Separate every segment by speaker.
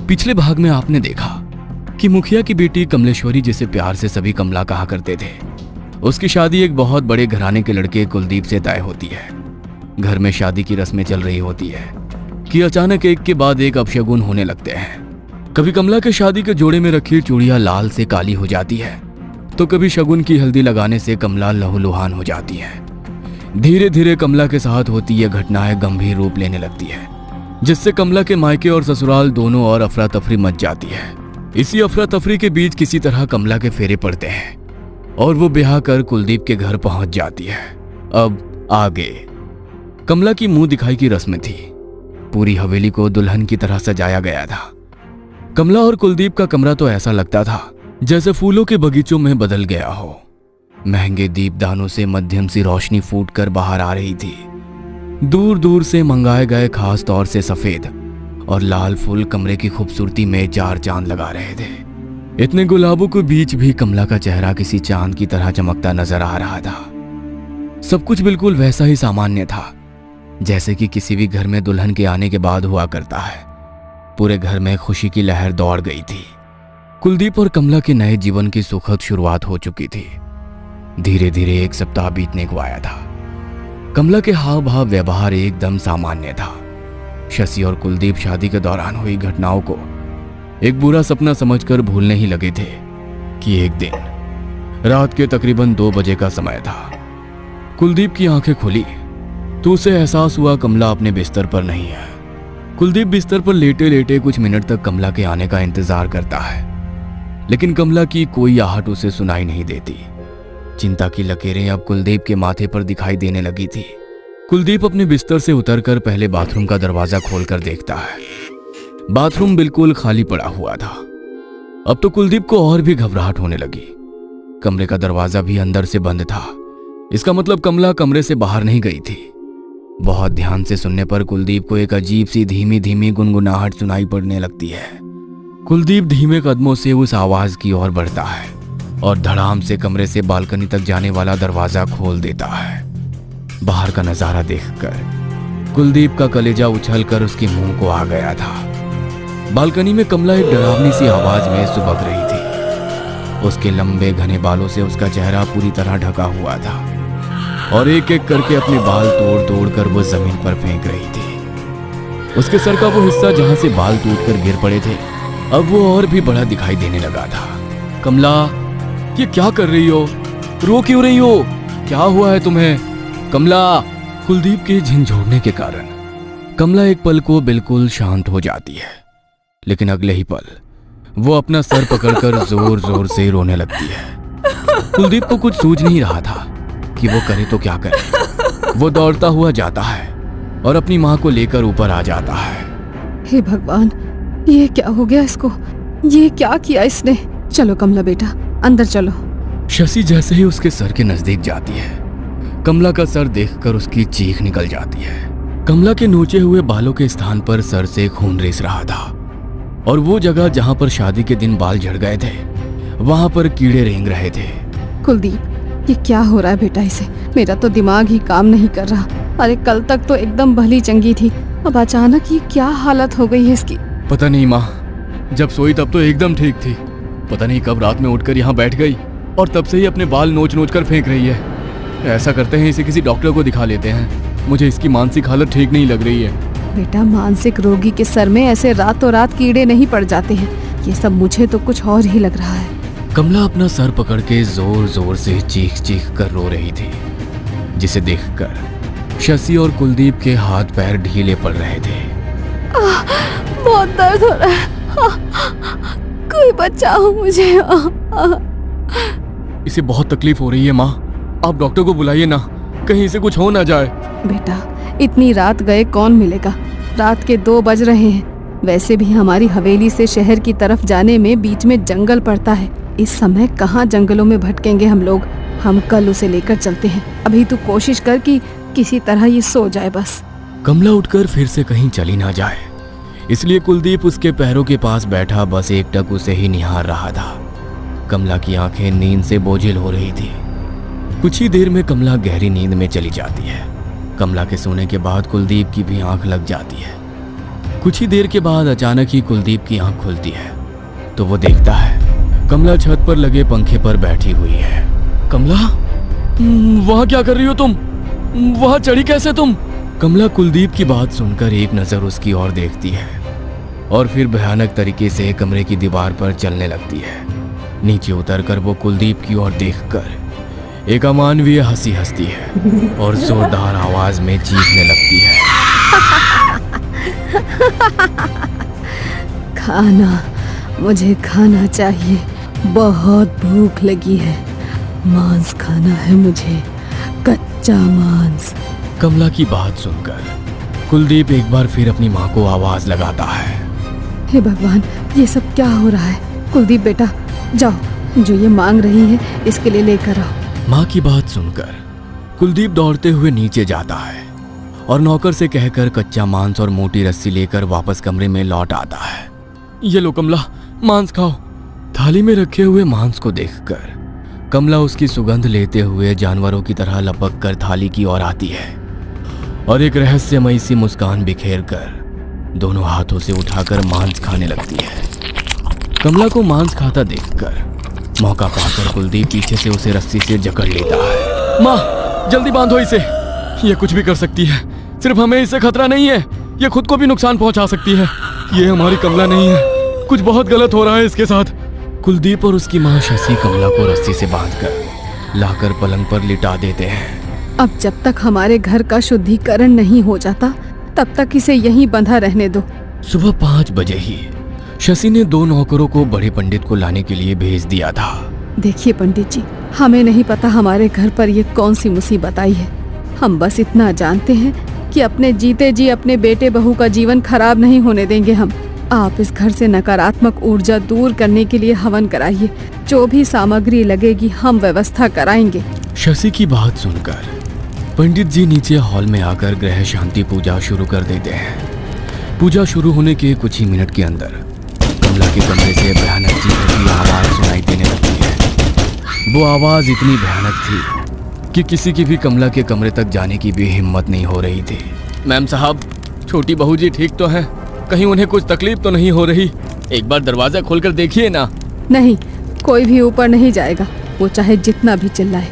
Speaker 1: पिछले भाग में आपने देखा कि मुखिया की बेटी कमलेश्वरी, जिसे प्यार से सभी कमला कहा करते थे, उसकी शादी एक बहुत बड़े घराने के लड़के कुलदीप से तय होती है। घर में शादी की रस्में चल रही होती है कि अचानक एक के बाद एक अपशगुन होने लगते हैं। कभी कमला के शादी के जोड़े में रखी चूड़ियां लाल से काली हो जाती है, तो कभी शगुन की हल्दी लगाने से कमला लहूलुहान हो जाती है। धीरे धीरे कमला के साथ होती यह घटनाएं गंभीर रूप लेने लगती है, जिससे कमला के मायके और ससुराल दोनों और अफरा तफरी मच जाती है। इसी अफरा तफरी के बीच किसी तरह कमला के फेरे पड़ते हैं और वो ब्याह कर कुलदीप के घर पहुंच जाती है। अब आगे कमला की मुंह दिखाई की रस्म थी। पूरी हवेली को दुल्हन की तरह सजाया गया था। कमला और कुलदीप का कमरा तो ऐसा लगता था जैसे फूलों के बगीचों में बदल गया हो। महंगे दीपदानों से मध्यम सी रोशनी फूटकर बाहर आ रही थी। दूर दूर से मंगाए गए खास तौर से सफेद और लाल फूल कमरे की खूबसूरती में चार चांद लगा रहे थे। इतने गुलाबों के बीच भी कमला का चेहरा किसी चांद की तरह चमकता नजर आ रहा था। सब कुछ बिल्कुल वैसा ही सामान्य था जैसे कि किसी भी घर में दुल्हन के आने के बाद हुआ करता है। पूरे घर में खुशी की लहर दौड़ गई थी। कुलदीप और कमला के नए जीवन की सुखद शुरुआत हो चुकी थी। धीरे धीरे एक सप्ताह बीतने को आया था। कमला के हाव भाव व्यवहार एकदम सामान्य था। शशि और कुलदीप शादी के दौरान हुई घटनाओं को एक बुरा सपना समझकर भूलने ही लगे थे कि एक दिन रात के तकरीबन 2 बजे का समय था। कुलदीप की आंखें खुली तो उसे एहसास हुआ कमला अपने बिस्तर पर नहीं है। कुलदीप बिस्तर पर लेटे लेटे कुछ मिनट तक कमला के आने का इंतजार करता है, लेकिन कमला की कोई आहट उसे सुनाई नहीं देती। चिंता की लकीरें अब कुलदीप के माथे पर दिखाई देने लगी थी। कुलदीप अपने बिस्तर से उतरकर पहले बाथरूम का दरवाजा खोलकर देखता है। बाथरूम बिल्कुल खाली पड़ा हुआ था। अब तो कुलदीप को और भी घबराहट होने लगी। कमरे का दरवाजा भी अंदर से बंद था। इसका मतलब कमला कमरे से बाहर नहीं गई थी। बहुत ध्यान से सुनने पर कुलदीप को एक अजीब सी धीमी धीमी गुनगुनाहट सुनाई पड़ने लगती है। कुलदीप धीमे कदमों से उस आवाज की ओर बढ़ता है और धड़ाम से कमरे से बालकनी तक जाने वाला दरवाजा खोल देता है। बाहर का नजारा देखकर कुलदीप का कलेजा उछलकर उसके मुंह को आ गया था। बालकनी में कमला एक डरावनी सी आवाज में सुबक रही थी। उसके लंबे घने बालों से उसका चेहरा पूरी तरह ढका हुआ था और एक एक करके अपने बाल तोड़ तोड़ कर वो जमीन पर फेंक रही थी। उसके सर का वो हिस्सा जहां से बाल टूटकर गिर पड़े थे, अब वो और भी बड़ा दिखाई देने लगा था। कमला, ये क्या कर रही हो? रो क्यों रही हो? क्या हुआ है तुम्हें? कमला। कुलदीप के झिंझोड़ने के कारण कमला एक पल को बिल्कुल शांत हो जाती है, लेकिन अगले ही पल वो अपना सर पकड़कर जोर जोर से रोने लगती है। कुलदीप को कुछ सूझ नहीं रहा था कि वो करे तो क्या करे। वो दौड़ता हुआ जाता है और अपनी माँ को लेकर ऊपर आ जाता है।
Speaker 2: हे भगवान, ये क्या हो गया इसको? ये क्या किया इसने? चलो कमला बेटा, अंदर चलो।
Speaker 1: शशि जैसे ही उसके सर के नजदीक जाती है, कमला का सर देखकर उसकी चीख निकल जाती है। कमला के नोचे हुए बालों के स्थान पर सर से खून रिस रहा था और वो जगह जहां पर शादी के दिन बाल झड़ गए थे, वहां पर कीड़े रेंग रहे थे।
Speaker 2: कुलदीप, ये क्या हो रहा है बेटा इसे? मेरा तो दिमाग ही काम नहीं कर रहा। अरे कल तक तो एकदम भली चंगी थी, अब अचानक ये क्या हालत हो गई है इसकी?
Speaker 1: पता नहीं माँ, जब सोई तब तो एकदम ठीक थी। पता नहीं कब रात में उठकर यहाँ बैठ गई और तब से ही अपने बाल नोच नोच कर फेंक रही है। ऐसा करते हैं, इसे किसी डॉक्टर को दिखा लेते हैं। मुझे इसकी मानसिक हालत ठीक नहीं लग रही है।
Speaker 2: बेटा, मानसिक रोगी के सर में ऐसे रातों रात कीड़े नहीं पड़ जाते हैं। ये सब मुझे तो कुछ और ही लग रहा है।
Speaker 1: कमला अपना सर पकड़ के जोर जोर से चीख चीख कर रो रही थी, जिसे देखकर शशि और कुलदीप के हाथ पैर ढीले पड़ रहे थे।
Speaker 2: बहुत दर्द हो रहा है। कोई बचाओ मुझे।
Speaker 1: इसे बहुत तकलीफ हो रही है माँ, आप डॉक्टर को बुलाइए ना, कहीं इसे कुछ हो ना जाए।
Speaker 2: बेटा, इतनी रात गए कौन मिलेगा? रात के 2 बज रहे हैं। वैसे भी हमारी हवेली से शहर की तरफ जाने में बीच में जंगल पड़ता है। इस समय कहाँ जंगलों में भटकेंगे हम लोग। हम कल उसे लेकर चलते हैं। अभी तू कोशिश कर कि किसी तरह ये सो जाए बस।
Speaker 1: कमला उठकर फिर से कहीं चली ना जाए, इसलिए कुलदीप उसके पैरों के पास बैठा बस एकटक उसे ही निहार रहा था। कमला की आंखें नींद से बोझिल हो रही थी। कुछ ही देर में कमला गहरी नींद में चली जाती है। कमला के सोने के बाद कुलदीप की भी आंख लग जाती है। कुछ ही देर के बाद अचानक ही कुलदीप की आंख खुलती है तो वो देखता है कमला छत पर लगे पंखे पर बैठी हुई है। कमला, वहां क्या कर रही हो तुम? वहां चढ़ी कैसे तुम? कमला कुलदीप की बात सुनकर एक नजर उसकी ओर देखती है और फिर भयानक तरीके से कमरे की दीवार पर चलने लगती है। नीचे उतरकर वो कुलदीप की ओर देखकर एक अमानवीय हंसी हंसती है और जोरदार आवाज में चीखने लगती है।
Speaker 2: खाना, मुझे खाना चाहिए, बहुत भूख लगी है। मांस खाना है मुझे, कच्चा मांस।
Speaker 1: कमला की बात सुनकर कुलदीप एक बार फिर अपनी माँ को आवाज लगाता है।
Speaker 2: हे भगवान, ये सब क्या हो रहा है? कुलदीप बेटा, जाओ, जो ये मांग रही है इसके लिए लेकर आओ।
Speaker 1: माँ की बात सुनकर कुलदीप दौड़ते हुए नीचे जाता है और नौकर से कहकर कच्चा मांस और मोटी रस्सी लेकर वापस कमरे में लौट आता है। ये लो कमला, मांस खाओ। थाली में रखे हुए मांस को देखकर कमला उसकी सुगंध लेते हुए जानवरों की तरह लपक कर थाली की ओर आती है और एक रहस्यमयी सी मुस्कान बिखेर कर दोनों हाथों से उठाकर मांस खाने लगती है। कमला को मांस खाता देखकर मौका पाकर कुलदीप पीछे से उसे रस्सी से जकड़ लेता है। माँ, जल्दी बांधो इसे, ये कुछ भी कर सकती है। सिर्फ हमें इससे खतरा नहीं है, ये खुद को भी नुकसान पहुंचा सकती है। ये हमारी कमला नहीं है, कुछ बहुत गलत हो रहा है इसके साथ। कुलदीप और उसकी माँ शशि कमला को रस्सी से बांधकर लाकर पलंग पर लिटा देते हैं।
Speaker 2: अब जब तक हमारे घर का शुद्धिकरण नहीं हो जाता तब तक इसे यहीं बंधा रहने दो।
Speaker 1: सुबह 5 बजे ही शशि ने 2 नौकरों को बड़े पंडित को लाने के लिए भेज दिया था।
Speaker 2: देखिए पंडित जी, हमें नहीं पता हमारे घर पर ये कौन सी मुसीबत आई है। हम बस इतना जानते हैं कि अपने जीते जी अपने बेटे बहू का जीवन खराब नहीं होने देंगे हम। आप इस घर से नकारात्मक ऊर्जा दूर करने के लिए हवन कराइए। जो भी सामग्री लगेगी हम व्यवस्था कराएंगे।
Speaker 1: शशि की बात सुनकर पंडित जी नीचे हॉल में आकर ग्रह शांति पूजा शुरू कर देते हैं। पूजा शुरू होने के कुछ ही मिनट के अंदर कमला के कमरे से भयानक चीखों की आवाज सुनाई देने लगती है। वो आवाज इतनी भयानक थी कि किसी की भी कमला के कमरे तक जाने की भी हिम्मत नहीं हो रही थी। मैम साहब, छोटी बहू जी ठीक तो हैं? कहीं उन्हें कुछ तकलीफ तो नहीं हो रही? एक बार दरवाजा खोलकर देखिए ना।
Speaker 2: नहीं, कोई भी ऊपर नहीं जाएगा, वो चाहे जितना भी चिल्लाए।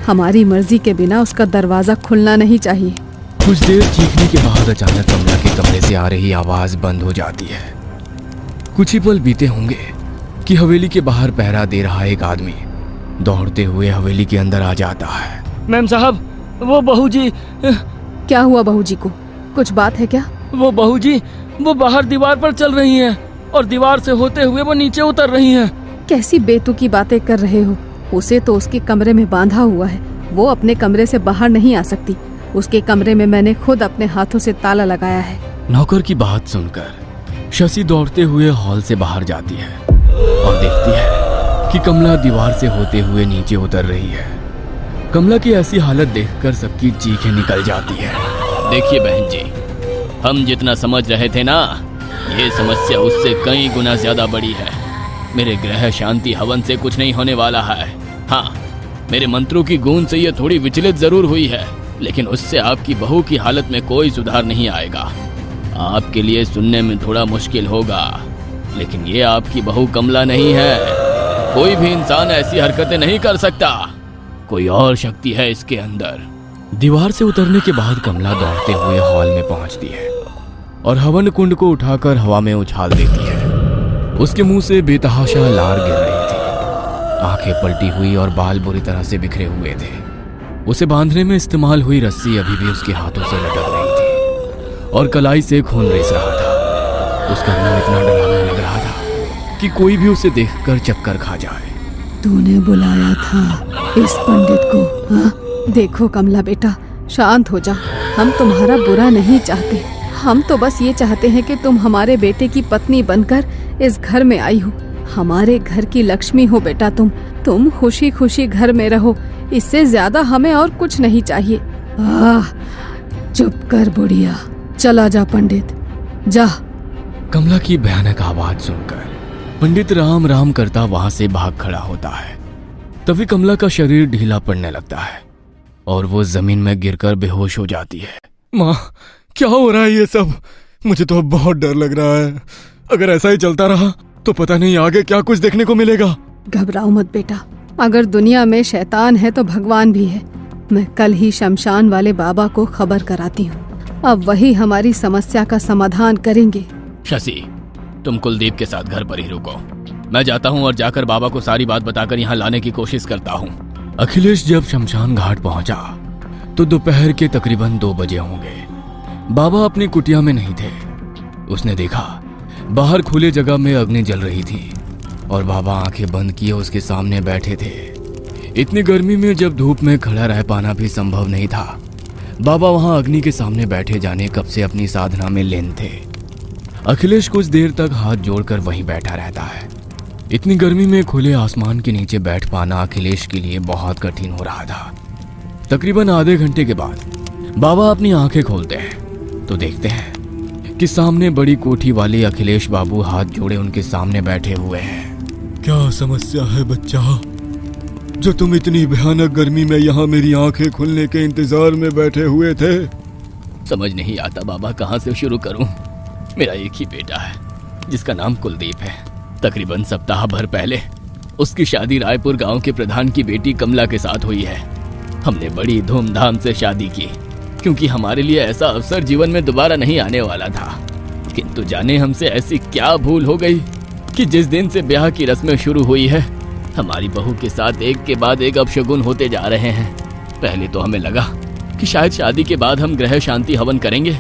Speaker 2: हमारी मर्जी के बिना उसका दरवाजा खुलना नहीं चाहिए।
Speaker 1: कुछ देर चीखने के बाद अचानक कमला के कमरे से आ रही आवाज बंद हो जाती है। कुछ ही पल बीते होंगे कि हवेली के बाहर पहरा दे रहा एक आदमी दौड़ते हुए हवेली के अंदर आ जाता है।
Speaker 3: मैम साहब, वो बहू जी।
Speaker 2: क्या हुआ बहू जी को? कुछ बात है क्या?
Speaker 3: वो बहू जी, वो बाहर दीवार पर चल रही हैं और दीवार से होते हुए वो नीचे उतर रही हैं।
Speaker 2: कैसी बेतुकी बातें कर रहे हो? उसे तो उसके कमरे में बांधा हुआ है, वो अपने कमरे से बाहर नहीं आ सकती। उसके कमरे में मैंने खुद अपने हाथों से ताला लगाया है।
Speaker 1: नौकर की बात सुनकर शशि दौड़ते हुए हॉल से बाहर जाती है और देखती है कि कमला दीवार से होते हुए नीचे उतर रही है। कमला की ऐसी हालत देखकर सबकी चीखें निकल जाती है।
Speaker 3: देखिए बहन जी, हम जितना समझ रहे थे ना, ये समस्या उससे कई गुना ज्यादा बड़ी है। मेरे ग्रह शांति हवन से कुछ नहीं होने वाला है। हाँ, मेरे मंत्रों की गूंज से ये थोड़ी विचलित जरूर हुई है, लेकिन उससे आपकी बहू की हालत में कोई सुधार नहीं आएगा। आपके लिए सुनने में थोड़ा मुश्किल होगा, लेकिन ये आपकी बहू कमला नहीं है। कोई भी इंसान ऐसी हरकतें नहीं कर सकता। कोई और शक्ति है इसके अंदर।
Speaker 1: दीवार से उतरने के बाद कमला दौड़ते हुए हॉल में पहुंचती है और हवन कुंड को उठाकर हवा में उछाल देती है। उसके मुंह से बेतहाशा लार गिर रही थी। आंखें पलटी हुई और बाल बुरी तरह से बिखरे हुए थे। उसे बांधने में इस्तेमाल हुई रस्सी अभी भी उसके हाथों से लटक रही थी और कलाई से खून रिस रहा था। उसका मुंह इतना डरावना लग रहा था कि कोई भी उसे देखकर चक्कर खा जाए।
Speaker 2: तूने बुलाया था इस पंडित को? हाँ? देखो कमला बेटा, शांत हो जा। हम तुम्हारा बुरा नहीं चाहते। हम तो बस ये चाहते हैं कि तुम हमारे बेटे की पत्नी बनकर इस घर में आई हो। हमारे घर की लक्ष्मी हो बेटा तुम खुशी खुशी घर में रहो। इससे ज्यादा हमें और कुछ नहीं चाहिए। चुप कर बुढ़िया, चला जा पंडित, जा।
Speaker 1: कमला की भयानक आवाज सुनकर पंडित राम राम करता वहां से भाग खड़ा होता है। तभी कमला का शरीर ढीला पड़ने लगता है और वो जमीन में गिरकर बेहोश हो जाती है। माँ, क्या हो रहा है ये सब?
Speaker 4: मुझे तो अब बहुत डर लग रहा है। अगर ऐसा ही चलता रहा तो पता नहीं आगे क्या कुछ देखने को मिलेगा।
Speaker 2: घबराओ मत बेटा, अगर दुनिया में शैतान है तो भगवान भी है। मैं कल ही शमशान वाले बाबा को खबर कराती हूँ, अब वही हमारी समस्या का समाधान करेंगे।
Speaker 3: शशि, तुम कुलदीप के साथ घर पर ही रुको। मैं जाता हूँ और जाकर बाबा को सारी बात बताकर यहाँ लाने की कोशिश करता हूँ।
Speaker 1: अखिलेश जब शमशान घाट पहुंचा तो दोपहर के तकरीबन 2 बजे होंगे। बाबा अपनी कुटिया में नहीं थे। उसने देखा बाहर खुले जगह में अग्नि जल रही थी और बाबा आंखें बंद किए उसके सामने बैठे थे। इतनी गर्मी में जब धूप में खड़ा रह पाना भी संभव नहीं था, बाबा वहां अग्नि के सामने बैठे जाने कब से अपनी साधना में लीन थे। अखिलेश कुछ देर तक हाथ जोड़कर वहीं बैठा रहता है। इतनी गर्मी में खुले आसमान के नीचे बैठ पाना अखिलेश के लिए बहुत कठिन हो रहा था। तकरीबन आधे घंटे के बाद बाबा अपनी आंखें खोलते हैं तो देखते हैं कि सामने बड़ी कोठी वाले अखिलेश बाबू हाथ जोड़े उनके सामने बैठे हुए हैं।
Speaker 4: क्या समस्या है बच्चा, जो तुम इतनी भयानक गर्मी में यहाँ मेरी आंखें खुलने के इंतजार में बैठे हुए थे?
Speaker 3: समझ नहीं आता बाबा, कहाँ से शुरू करूं। मेरा एक ही बेटा है जिसका नाम कुलदीप है। तकरीबन सप्ताह भर पहले उसकी शादी रायपुर गांव के प्रधान की बेटी कमला के साथ हुई है। हमने बड़ी धूमधाम से शादी की क्योंकि हमारे लिए ऐसा अवसर जीवन में दोबारा नहीं आने वाला था। किंतु जाने हमसे ऐसी क्या भूल हो गई कि जिस दिन से ब्याह की रस्में शुरू हुई है, हमारी बहू के साथ एक के बाद एक अपशगुन होते जा रहे हैं। पहले तो हमें लगा कि शायद शादी के बाद हम ग्रह शांति हवन करेंगे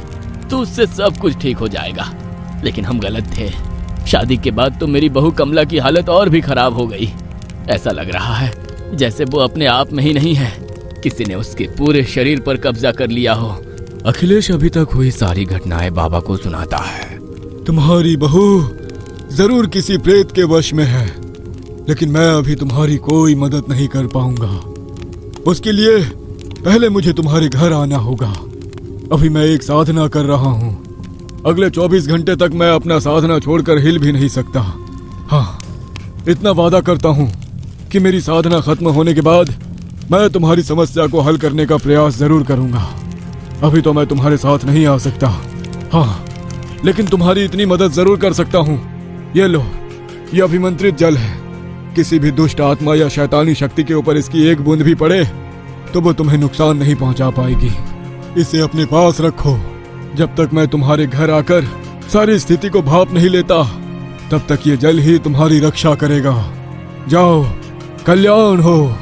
Speaker 3: तो उससे सब कुछ ठीक हो जाएगा, लेकिन हम गलत थे। शादी के बाद तो मेरी बहू कमला की हालत और भी खराब हो गई। ऐसा लग रहा है जैसे वो अपने आप में ही नहीं है, किसी ने उसके पूरे शरीर पर कब्जा कर लिया हो।
Speaker 1: अखिलेश अभी तक हुई सारी घटनाएं बाबा को सुनाता है।
Speaker 4: तुम्हारी बहू जरूर किसी प्रेत के वश में है, लेकिन मैं अभी तुम्हारी कोई मदद नहीं कर पाऊंगा। उसके लिए पहले मुझे तुम्हारे घर आना होगा। अभी मैं एक साधना कर रहा हूँ। अगले 24 घंटे तक मैं अपना साधना छोड़कर हिल भी नहीं सकता। हाँ, इतना वादा करता हूँ कि मेरी साधना खत्म होने के बाद मैं तुम्हारी समस्या को हल करने का प्रयास जरूर करूंगा। अभी तो मैं तुम्हारे साथ नहीं आ सकता। हाँ, लेकिन तुम्हारी इतनी मदद जरूर कर सकता हूँ। ये लो, ये अभिमंत्रित जल है। किसी भी दुष्ट आत्मा या शैतानी शक्ति के ऊपर इसकी एक बूंद भी पड़े तो वो तुम्हें नुकसान नहीं पहुंचा पाएगी। इसे अपने पास रखो। जब तक मैं तुम्हारे घर आकर सारी स्थिति को भाप नहीं लेता, तब तक ये जल ही तुम्हारी रक्षा करेगा। जाओ, कल्याण हो।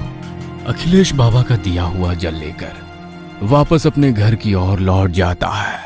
Speaker 1: अखिलेश बाबा का दिया हुआ जल लेकर वापस अपने घर की ओर लौट जाता है।